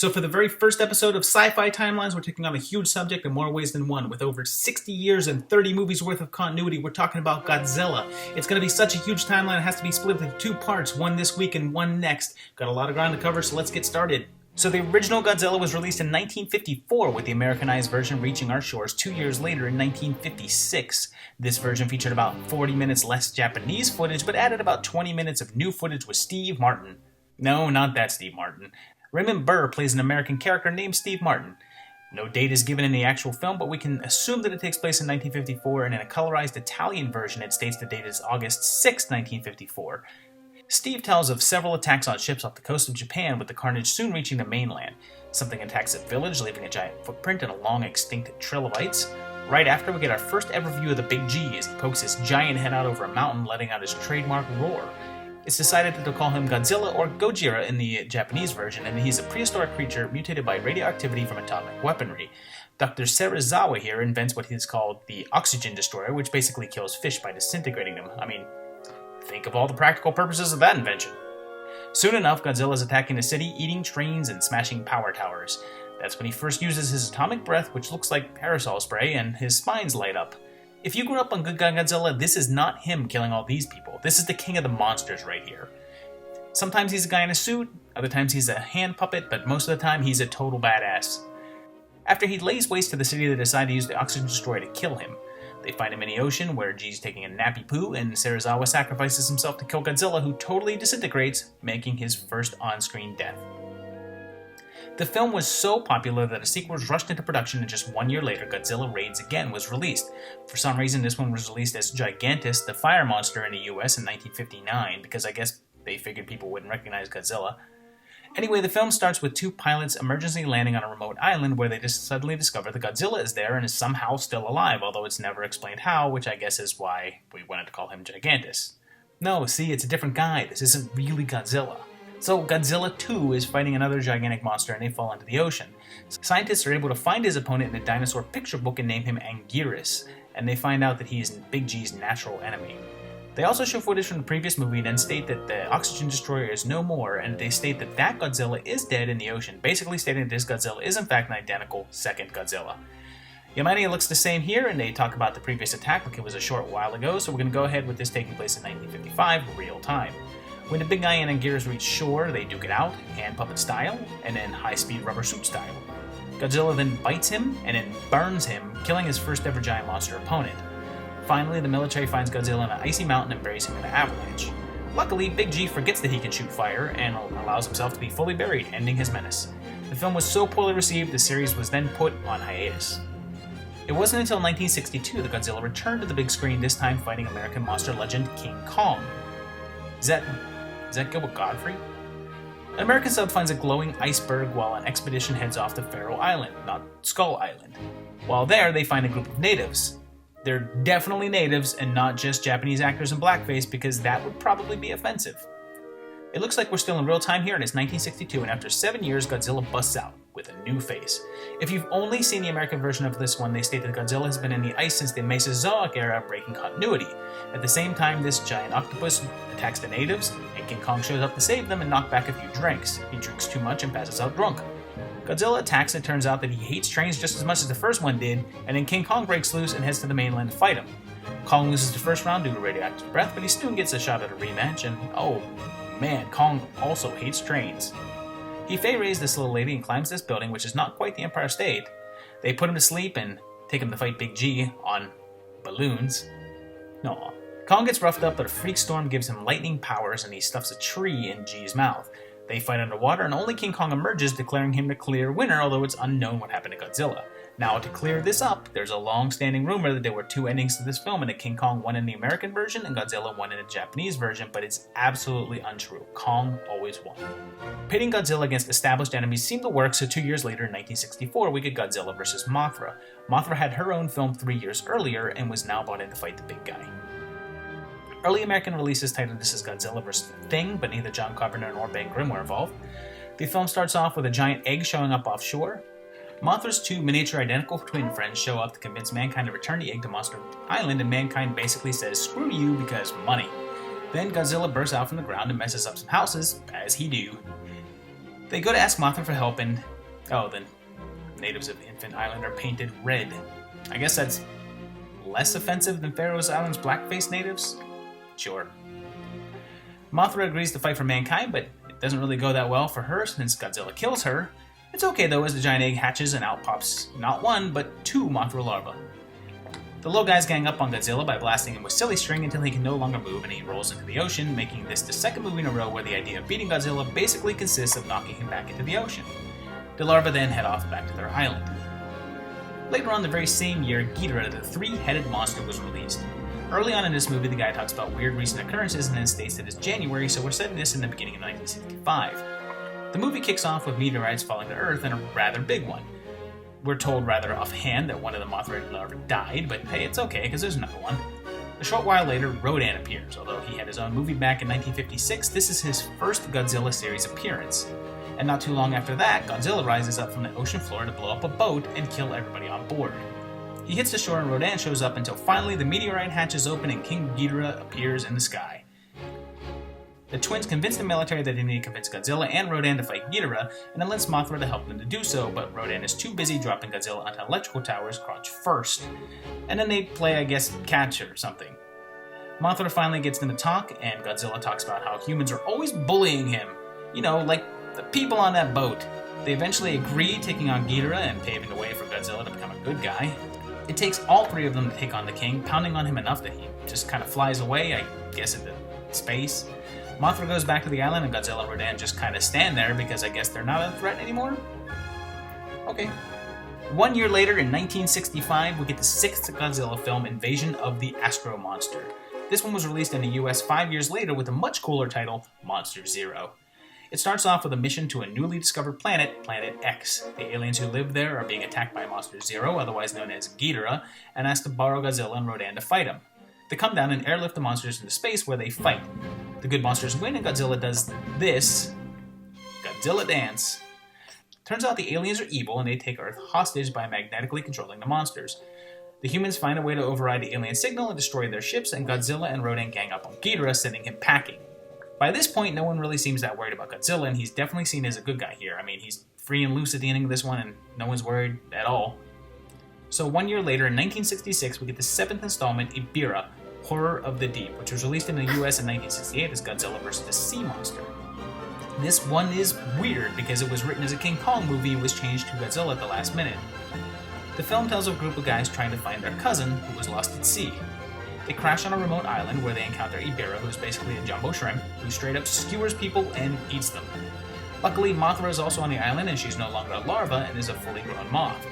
So for the very first episode of Sci-Fi Timelines, we're taking on a huge subject in more ways than one. With over 60 years and 30 movies worth of continuity, we're talking about Godzilla. It's going to be such a huge timeline, it has to be split into two parts, one this week and one next. Got a lot of ground to cover, so let's get started. So the original Godzilla was released in 1954, with the Americanized version reaching our shores 2 years later in 1956. This version featured about 40 minutes less Japanese footage, but added about 20 minutes of new footage with Steve Martin. No, not that Steve Martin. Raymond Burr plays an American character named Steve Martin. No date is given in the actual film, but we can assume that it takes place in 1954, and in a colorized Italian version it states the date is August 6, 1954. Steve tells of several attacks on ships off the coast of Japan, with the carnage soon reaching the mainland. Something attacks a village, leaving a giant footprint and a long extinct trilobites. Right after, we get our first ever view of the Big G as he pokes his giant head out over a mountain, letting out his trademark roar. It's decided to call him Godzilla or Gojira in the Japanese version, and he's a prehistoric creature mutated by radioactivity from atomic weaponry. Dr. Serizawa here invents what is called the oxygen destroyer, which basically kills fish by disintegrating them. I mean, think of all the practical purposes of that invention. Soon enough, Godzilla is attacking the city, eating trains and smashing power towers. That's when he first uses his atomic breath, which looks like aerosol spray, and his spines light up. If you grew up on Good Guy Godzilla, this is not him killing all these people. This is the king of the monsters right here. Sometimes he's a guy in a suit, other times he's a hand puppet, but most of the time he's a total badass. After he lays waste to the city, they decide to use the oxygen destroyer to kill him. They find him in the ocean, where G's taking a nappy poo, and Serizawa sacrifices himself to kill Godzilla, who totally disintegrates, making his first on-screen death. The film was so popular that a sequel was rushed into production, and just 1 year later, Godzilla Raids Again was released. For some reason, this one was released as Gigantus, the fire monster, in the US in 1959, because I guess they figured people wouldn't recognize Godzilla. Anyway, the film starts with two pilots emergency landing on a remote island where they just suddenly discover that Godzilla is there and is somehow still alive, although it's never explained how, which I guess is why we wanted to call him Gigantus. No, see, it's a different guy. This isn't really Godzilla. So Godzilla 2 is fighting another gigantic monster and they fall into the ocean. Scientists are able to find his opponent in a dinosaur picture book and name him Anguirus, and they find out that he is Big G's natural enemy. They also show footage from the previous movie and then state that the oxygen destroyer is no more, and they state that that Godzilla is dead in the ocean, basically stating that this Godzilla is in fact an identical second Godzilla. Yamane looks the same here, and they talk about the previous attack like it was a short while ago, so we're going to go ahead with this taking place in 1955, real time. When the big guy and Anguirus reach shore, they duke it out, hand puppet style, and then high-speed rubber suit style. Godzilla then bites him, and then burns him, killing his first ever giant monster opponent. Finally, the military finds Godzilla on an icy mountain and buries him in an avalanche. Luckily, Big G forgets that he can shoot fire, and allows himself to be fully buried, ending his menace. The film was so poorly received, the series was then put on hiatus. It wasn't until 1962 that Godzilla returned to the big screen, this time fighting American monster legend King Kong. Is that Gilbert Godfrey? An American sub finds a glowing iceberg while an expedition heads off to Faroe Island, not Skull Island. While there, they find a group of natives. They're definitely natives and not just Japanese actors in blackface, because that would probably be offensive. It looks like we're still in real time here, and it's 1962, and after 7 years, Godzilla busts out with a new face. If you've only seen the American version of this one, they state that Godzilla has been in the ice since the Mesozoic era, breaking continuity. At the same time, this giant octopus attacks the natives, and King Kong shows up to save them and knock back a few drinks. He drinks too much and passes out drunk. Godzilla attacks, and it turns out that he hates trains just as much as the first one did, and then King Kong breaks loose and heads to the mainland to fight him. Kong loses the first round due to radioactive breath, but he soon gets a shot at a rematch, and oh man, Kong also hates trains. He fey-rays this little lady and climbs this building, which is not quite the Empire State. They put him to sleep and take him to fight Big G on balloons. No. Kong gets roughed up, but a freak storm gives him lightning powers and he stuffs a tree in G's mouth. They fight underwater, and only King Kong emerges, declaring him the clear winner, although it's unknown what happened to Godzilla. Now, to clear this up, there's a long-standing rumor that there were two endings to this film, and that King Kong won in the American version and Godzilla won in the Japanese version, but it's absolutely untrue. Kong always won. Pitting Godzilla against established enemies seemed to work, so 2 years later in 1964, we get Godzilla vs. Mothra. Mothra had her own film 3 years earlier and was now brought in to fight the big guy. Early American releases titled this as Godzilla vs. Thing, but neither John Carpenter nor Ben Grimm were involved. The film starts off with a giant egg showing up offshore. Mothra's two miniature identical twin friends show up to convince mankind to return the egg to Monster Island, and mankind basically says, "Screw you, because money." Then Godzilla bursts out from the ground and messes up some houses, as he do. They go to ask Mothra for help and, the natives of Infant Island are painted red. I guess that's less offensive than Pharaoh's Island's blackface natives? Sure. Mothra agrees to fight for mankind, but it doesn't really go that well for her since Godzilla kills her. It's okay though, as the giant egg hatches and out pops not one, but two Mothra larvae. The little guys gang up on Godzilla by blasting him with silly string until he can no longer move and he rolls into the ocean, making this the second movie in a row where the idea of beating Godzilla basically consists of knocking him back into the ocean. The larvae then head off back to their island. Later on the very same year, Ghidorah, the three-headed monster, was released. Early on in this movie, the guy talks about weird recent occurrences and then states that it's January, so we're setting this in the beginning of 1965. The movie kicks off with meteorites falling to Earth, and a rather big one. We're told rather offhand that one of the Mothra larvae died, but hey, it's okay, because there's another one. A short while later, Rodan appears. Although he had his own movie back in 1956, this is his first Godzilla series appearance. And not too long after that, Godzilla rises up from the ocean floor to blow up a boat and kill everybody on board. He hits the shore and Rodan shows up until finally the meteorite hatches open and King Ghidorah appears in the sky. The twins convince the military that they need to convince Godzilla and Rodan to fight Ghidorah, and enlist Mothra to help them to do so, but Rodan is too busy dropping Godzilla onto electrical towers crotch first. And then they play, I guess, catch or something. Mothra finally gets them to talk, and Godzilla talks about how humans are always bullying him. You know, like the people on that boat. They eventually agree, taking on Ghidorah and paving the way for Godzilla to become a good guy. It takes all three of them to take on the king, pounding on him enough that he just kind of flies away, I guess into space. Mothra goes back to the island and Godzilla and Rodan just kind of stand there because I guess they're not a threat anymore? Okay. 1 year later, in 1965, we get the sixth Godzilla film, Invasion of the Astro Monster. This one was released in the US 5 years later with a much cooler title, Monster Zero. It starts off with a mission to a newly discovered planet, Planet X. The aliens who live there are being attacked by Monster Zero, otherwise known as Ghidorah, and asked to borrow Godzilla and Rodan to fight him. They come down and airlift the monsters into space where they fight. The good monsters win and Godzilla does this Godzilla dance. Turns out the aliens are evil and they take Earth hostage by magnetically controlling the monsters. The humans find a way to override the alien signal and destroy their ships, and Godzilla and Rodan gang up on Ghidorah, sending him packing. By this point, no one really seems that worried about Godzilla, and he's definitely seen as a good guy here. I mean, he's free and loose at the ending of this one, and no one's worried at all. So 1 year later, in 1966, we get the seventh installment, Ibira, Horror of the Deep, which was released in the US in 1968 as Godzilla vs. the Sea Monster. This one is weird because it was written as a King Kong movie and was changed to Godzilla at the last minute. The film tells of a group of guys trying to find their cousin who was lost at sea. They crash on a remote island where they encounter Ibira, who is basically a jumbo shrimp, who straight up skewers people and eats them. Luckily, Mothra is also on the island and she's no longer a larva and is a fully grown moth.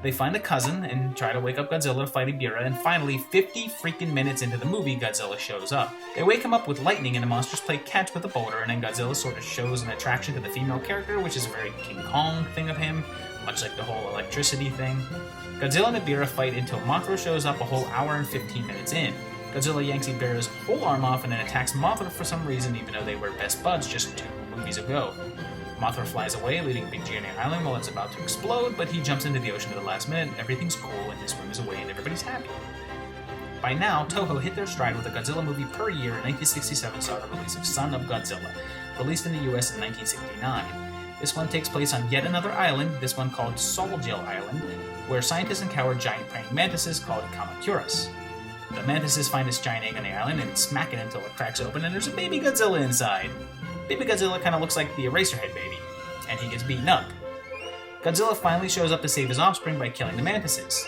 They find a cousin and try to wake up Godzilla to fight Ibira, and finally, 50 freaking minutes into the movie, Godzilla shows up. They wake him up with lightning and the monsters play catch with a boulder, and then Godzilla sort of shows an attraction to the female character, which is a very King Kong thing of him, much like the whole electricity thing. Godzilla and Ibira fight until Mothra shows up a whole hour and 15 minutes in. Godzilla yanks Ibira's whole arm off and then attacks Mothra for some reason, even though they were best buds just 2 movies ago. Mothra flies away, leaving Big G on the island while it's about to explode, but he jumps into the ocean at the last minute, and everything's cool, and he swims away, and everybody's happy. By now, Toho hit their stride with a Godzilla movie per year, and 1967 saw the release of Son of Godzilla, released in the US in 1969. This one takes place on yet another island, this one called Solgil Island, where scientists encounter giant praying mantises called Kamacuras. The mantises find this giant egg on the island and smack it until it cracks open, and there's a baby Godzilla inside. Baby Godzilla kind of looks like the Eraserhead baby, and he gets beaten up. Godzilla finally shows up to save his offspring by killing the mantises.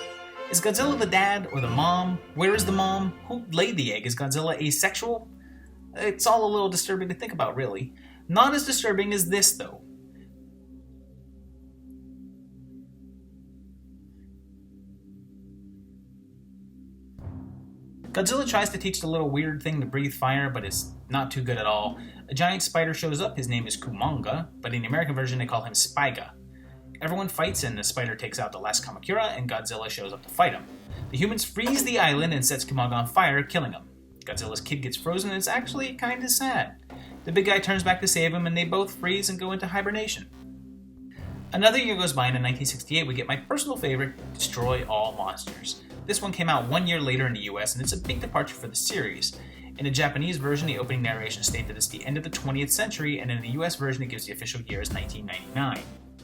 Is Godzilla the dad or the mom? Where is the mom? Who laid the egg? Is Godzilla asexual? It's all a little disturbing to think about, really. Not as disturbing as this, though. Godzilla tries to teach the little weird thing to breathe fire, but it's not too good at all. A giant spider shows up, his name is Kumonga, but in the American version they call him Spaiga. Everyone fights and the spider takes out the last Kamakura, and Godzilla shows up to fight him. The humans freeze the island and sets Kumonga on fire, killing him. Godzilla's kid gets frozen and it's actually kinda sad. The big guy turns back to save him and they both freeze and go into hibernation. Another year goes by and in 1968 we get my personal favorite, Destroy All Monsters. This one came out 1 year later in the US, and it's a big departure for the series. In the Japanese version, the opening narration states that it's the end of the 20th century, and in the US version, it gives the official year as 1999.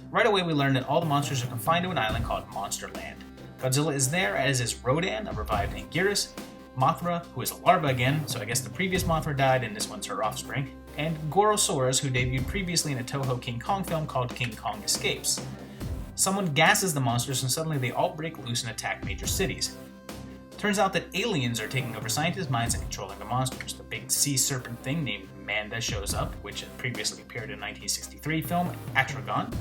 Right away, we learn that all the monsters are confined to an island called Monsterland. Godzilla is there, as is Rodan, a revived Anguirus, Mothra, who is a larva again, so I guess the previous Mothra died and this one's her offspring, and Gorosaurus, who debuted previously in a Toho King Kong film called King Kong Escapes. Someone gasses the monsters and suddenly they all break loose and attack major cities. Turns out that aliens are taking over scientists' minds and controlling the monsters. The big sea serpent thing named Manda shows up, which had previously appeared in the 1963 film Atragon.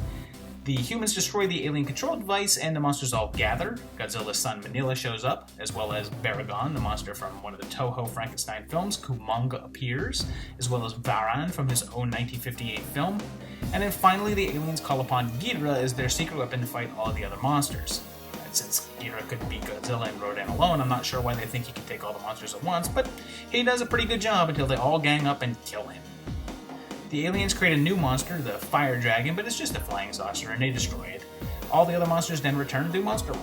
The humans destroy the alien control device and the monsters all gather. Godzilla's son Manila shows up, as well as Baragon, the monster from one of the Toho Frankenstein films. Kumonga appears, as well as Varan from his own 1958 film. And then finally the aliens call upon Ghidorah as their secret weapon to fight all of the other monsters. And since Ghidorah could beat Godzilla and Rodan alone, I'm not sure why they think he can take all the monsters at once, but he does a pretty good job until they all gang up and kill him. The aliens create a new monster, the Fire Dragon, but it's just a flying saucer and they destroy it. All the other monsters then return to Monsterland.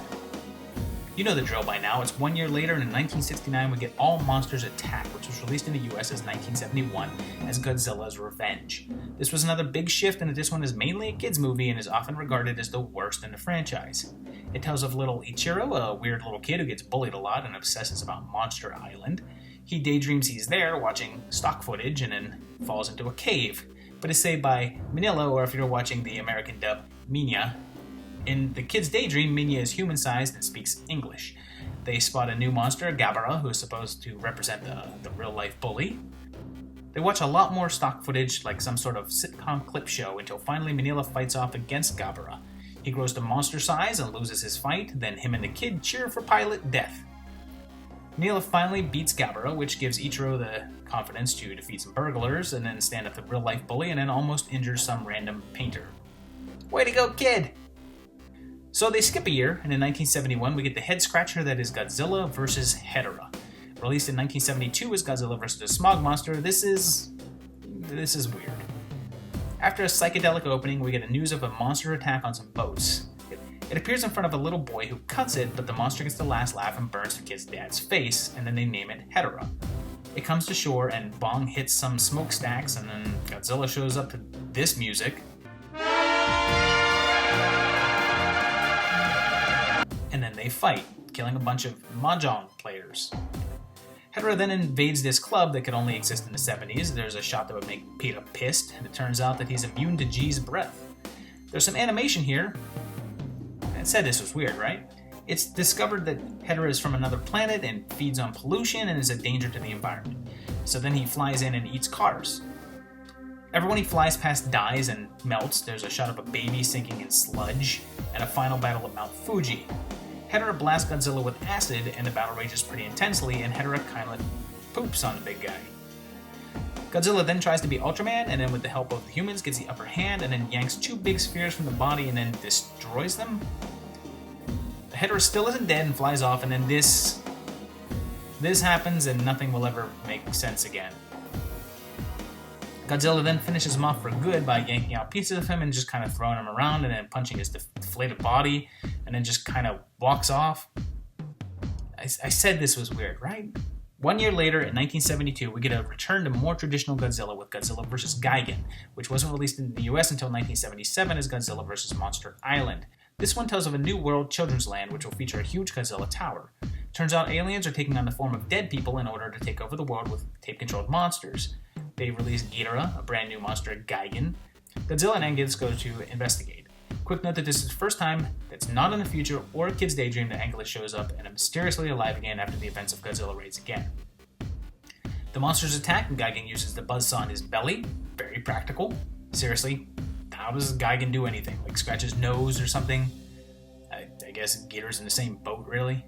You know the drill by now. It's 1 year later, and in 1969 we get All Monsters Attack, which was released in the US as 1971 as Godzilla's Revenge. This was another big shift in that this one is mainly a kids movie and is often regarded as the worst in the franchise. It tells of little Ichiro, a weird little kid who gets bullied a lot and obsesses about Monster Island. He daydreams he's there watching stock footage and then falls into a cave, but is saved by Manila, or if you're watching the American dub, Minya. In the kid's daydream, Minya is human-sized and speaks English. They spot a new monster, Gabara, who is supposed to represent the real-life bully. They watch a lot more stock footage, like some sort of sitcom clip show, until finally Manila fights off against Gabara. He grows to monster size and loses his fight, then him and the kid cheer for Pilot Death. Manila finally beats Gabara, which gives Ichiro the confidence to defeat some burglars and then stand up to the real-life bully and then almost injures some random painter. Way to go, kid! So they skip a year, and in 1971 we get the head-scratcher that is Godzilla vs. Hedorah. Released in 1972 as Godzilla vs. the Smog Monster, this is weird. After a psychedelic opening, we get a news of a monster attack on some boats. It appears in front of a little boy who cuts it, but the monster gets the last laugh and burns the kid's dad's face, and then they name it Hedorah. It comes to shore, and Bong hits some smokestacks, and then Godzilla shows up to this music. And then they fight, killing a bunch of mahjong players. Hedorah then invades this club that could only exist in the 70s. There's a shot that would make Peter pissed, and it turns out that he's immune to G's breath. There's some animation here. I said this was weird, right? It's discovered that Hedorah is from another planet and feeds on pollution and is a danger to the environment. So then he flies in and eats cars. Everyone he flies past dies and melts. There's a shot of a baby sinking in sludge, and a final battle at Mount Fuji. Hedorah blasts Godzilla with acid, and the battle rages pretty intensely, and Hedorah kind of poops on the big guy. Godzilla then tries to be Ultraman, and then with the help of the humans gets the upper hand, and then yanks two big spheres from the body and then destroys them. Hedorah still isn't dead and flies off, and then this happens and nothing will ever make sense again. Godzilla then finishes him off for good by yanking out pieces of him and just kind of throwing him around and then punching his deflated body and then just kind of walks off. I said this was weird, right? 1 year later, in 1972, we get a return to more traditional Godzilla with Godzilla vs. Gigan, which wasn't released in the US until 1977 as Godzilla vs. Monster Island. This one tells of a new world, Children's Land, which will feature a huge Godzilla tower. Turns out aliens are taking on the form of dead people in order to take over the world with tape-controlled monsters. They release Ghidorah, a brand new monster, Gigan. Godzilla and Anguirus go to investigate. Quick note that this is the first time that's not in the future or a kid's daydream that Anguirus shows up and is mysteriously alive again after the events of Godzilla raids again. The monsters attack and Gigan uses the buzzsaw in his belly. Very practical. Seriously, how does Gigan do anything? Like scratch his nose or something? I guess Ghidorah's in the same boat, really.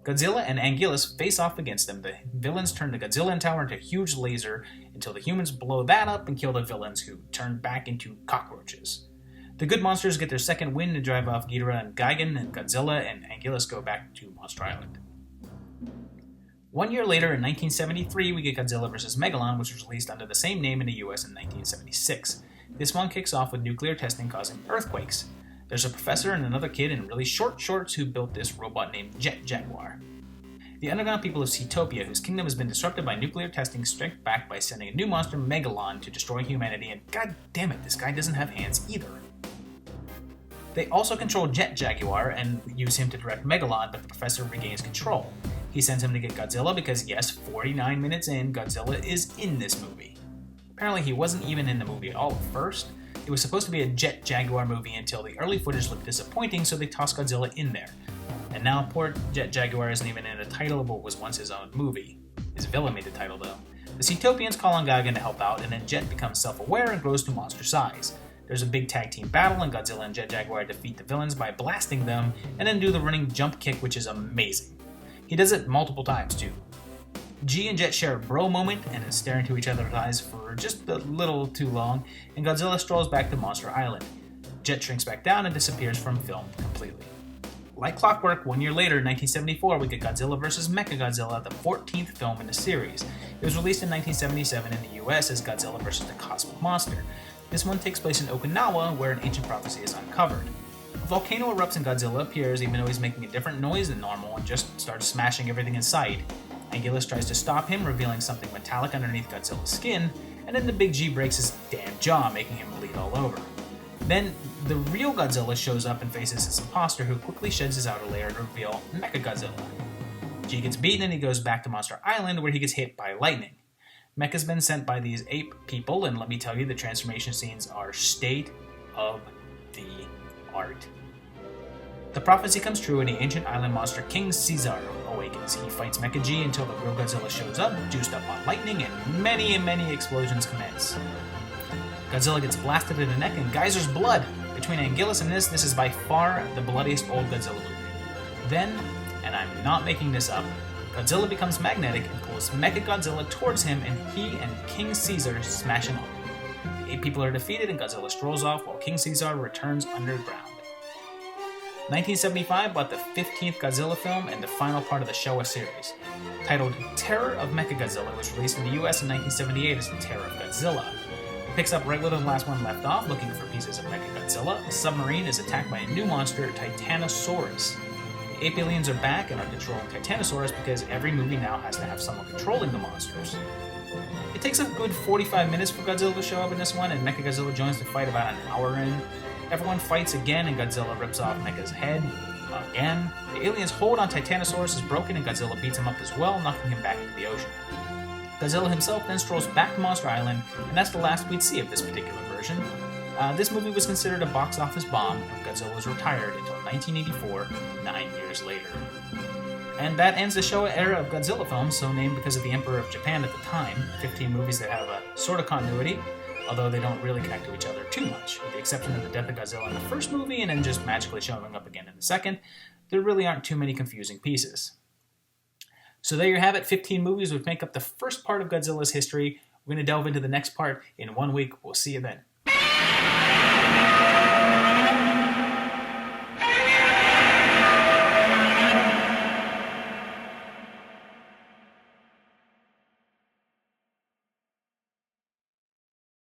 Godzilla and Anguirus face off against them. The villains turn the Godzilla tower into a huge laser until the humans blow that up and kill the villains, who turn back into cockroaches. The good monsters get their second win to drive off Ghidorah and Gigan, and Godzilla and Anguirus go back to Monster Island. 1 year later, in 1973, we get Godzilla vs. Megalon, which was released under the same name in the US in 1976. This one kicks off with nuclear testing causing earthquakes. There's a professor and another kid in really short shorts who built this robot named Jet Jaguar. The The underground people of Seatopia, whose kingdom has been disrupted by nuclear testing, strike back by sending a new monster, Megalon, to destroy humanity, and god damn it, this guy doesn't have hands either. They also control Jet Jaguar and use him to direct Megalon, but the professor regains control. He sends him to get Godzilla because, yes, 49 minutes in, Godzilla is in this movie. Apparently he wasn't even in the movie at all at first. It was supposed to be a Jet Jaguar movie until the early footage looked disappointing, so they tossed Godzilla in there. And now poor Jet Jaguar isn't even in the title of what was once his own movie. His villain made the title though. The Seatopians call on Gagan to help out, and then Jet becomes self-aware and grows to monster size. There's a big tag team battle, and Godzilla and Jet Jaguar defeat the villains by blasting them, and then do the running jump kick, which is amazing. He does it multiple times too. G and Jet share a bro moment and is staring into each other's eyes for just a little too long, and Godzilla strolls back to Monster Island. Jet shrinks back down and disappears from film completely. Like clockwork, 1 year later, in 1974, we get Godzilla vs. Mechagodzilla, the 14th film in the series. It was released in 1977 in the US as Godzilla vs. the Cosmic Monster. This one takes place in Okinawa, where an ancient prophecy is uncovered. A volcano erupts and Godzilla appears, even though he's making a different noise than normal, and just starts smashing everything in sight. Anguirus tries to stop him, revealing something metallic underneath Godzilla's skin, and then the big G breaks his damn jaw, making him bleed all over. Then, the real Godzilla shows up and faces his imposter, who quickly sheds his outer layer to reveal Mechagodzilla. G gets beaten and he goes back to Monster Island, where he gets hit by lightning. Mecha's been sent by these ape people, and let me tell you, the transformation scenes are state of the art. The prophecy comes true, and the ancient island monster King Caesar awakens. He fights Mecha G until the real Godzilla shows up, juiced up on lightning, and many explosions commence. Godzilla gets blasted in the neck and geysers blood. Between Anguirus and this is by far the bloodiest old Godzilla movie. Then, and I'm not making this up, Godzilla becomes magnetic and pulls Mechagodzilla towards him, and he and King Caesar smash him up. The 8 people are defeated and Godzilla strolls off while King Caesar returns underground. 1975 brought the 15th Godzilla film and the final part of the Showa series. Titled Terror of Mechagodzilla, it was released in the US in 1978 as Terror of Godzilla. It picks up right where the last one left off, looking for pieces of Mechagodzilla. A submarine is attacked by a new monster, Titanosaurus. The ape aliens are back and are controlling Titanosaurus because every movie now has to have someone controlling the monsters. It takes a good 45 minutes for Godzilla to show up in this one, and Mechagodzilla joins the fight about an hour in. Everyone fights again, and Godzilla rips off Mecha's head again. The aliens' hold on Titanosaurus is broken, and Godzilla beats him up as well, knocking him back into the ocean. Godzilla himself then strolls back to Monster Island, and that's the last we'd see of this particular version. This movie was considered a box office bomb, and Godzilla was retired until 1984, 9 years later. And that ends the Showa era of Godzilla films, so named because of the Emperor of Japan at the time. 15 movies that have a sort of continuity, although they don't really connect to each other too much. With the exception of the death of Godzilla in the first movie and then just magically showing up again in the second, there really aren't too many confusing pieces. So there you have it, 15 movies which make up the first part of Godzilla's history. We're going to delve into the next part in 1 week. We'll see you then.